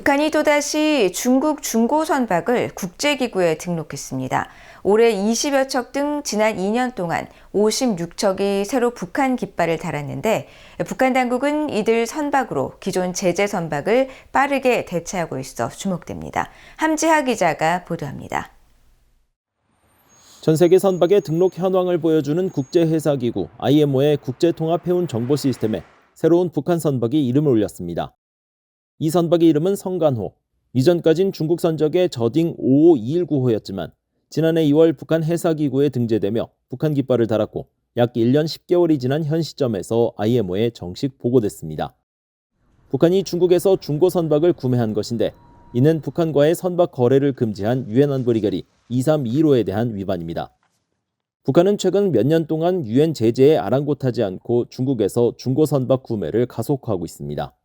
북한이 또다시 중국 중고 선박을 국제기구에 등록했습니다. 올해 20여 척 등 지난 2년 동안 56척이 새로 북한 깃발을 달았는데 북한 당국은 이들 선박으로 기존 제재 선박을 빠르게 대체하고 있어 주목됩니다. 함지하 기자가 보도합니다. 전 세계 선박의 등록 현황을 보여주는 국제해사기구 IMO의 국제통합해운정보시스템에 새로운 북한 선박이 이름을 올렸습니다. 이 선박의 이름은 성간호, 이전까진 중국 선적의 저딩 55219호였지만 지난해 2월 북한 해사기구에 등재되며 북한 깃발을 달았고 약 1년 10개월이 지난 현 시점에서 IMO에 정식 보고됐습니다. 북한이 중국에서 중고 선박을 구매한 것인데 이는 북한과의 선박 거래를 금지한 유엔 안보리 결의 2325에 대한 위반입니다. 북한은 최근 몇 년 동안 유엔 제재에 아랑곳하지 않고 중국에서 중고 선박 구매를 가속화하고 있습니다.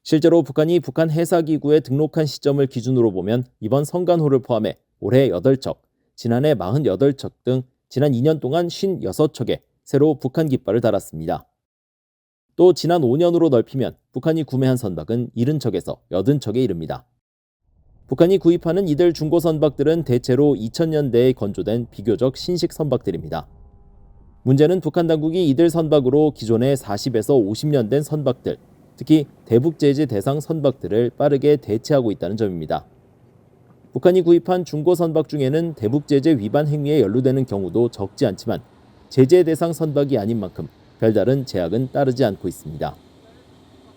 실제로 북한이 북한 해사기구에 등록한 시점을 기준으로 보면 이번 성간호를 포함해 올해 8척, 지난해 48척 등 지난 2년 동안 56척에 새로 북한 깃발을 달았습니다. 또 지난 5년으로 넓히면 북한이 구매한 선박은 70척에서 80척에 이릅니다. 북한이 구입하는 이들 중고 선박들은 대체로 2000년대에 건조된 비교적 신식 선박들입니다. 문제는 북한 당국이 이들 선박으로 기존의 40에서 50년 된 선박들, 특히 대북제재 대상 선박들을 빠르게 대체하고 있다는 점입니다. 북한이 구입한 중고 선박 중에는 대북제재 위반 행위에 연루되는 경우도 적지 않지만 제재 대상 선박이 아닌 만큼 별다른 제약은 따르지 않고 있습니다.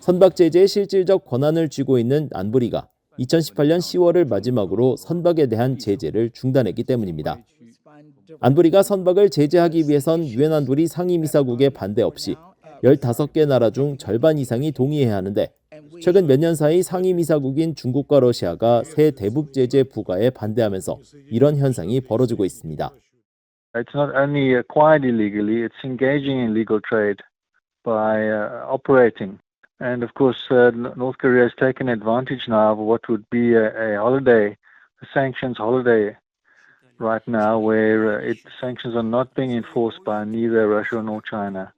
선박 제재의 실질적 권한을 쥐고 있는 안보리가 2018년 10월을 마지막으로 선박에 대한 제재를 중단했기 때문입니다. 안보리가 선박을 제재하기 위해선 유엔 안보리 상임이사국의 반대 없이 15개 나라 중 절반 이상이 동의해야 하는데 최근 몇 년 사이 상임이사국인 중국과 러시아가 새 대북제재 부과에 반대하면서 이런 현상이 벌어지고 있습니다. It's not only acquired illegally, it's engaging in illegal trade by operating. And of course, North Korea has taken advantage now of what would be a holiday, a sanctions holiday right now, where sanctions are not being enforced by neither Russia nor China.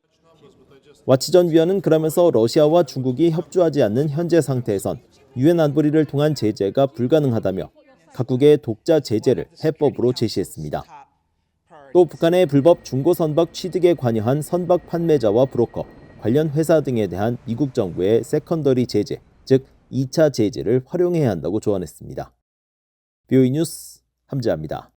와치전 위원은 그러면서 러시아와 중국이 협조하지 않는 현재 상태에선 유엔 안보리를 통한 제재가 불가능하다며 각국의 독자 제재를 해법으로 제시했습니다. 또 북한의 불법 중고 선박 취득에 관여한 선박 판매자와 브로커, 관련 회사 등에 대한 미국 정부의 세컨더리 제재, 즉 2차 제재를 활용해야 한다고 조언했습니다. voa뉴스 함지하입니다.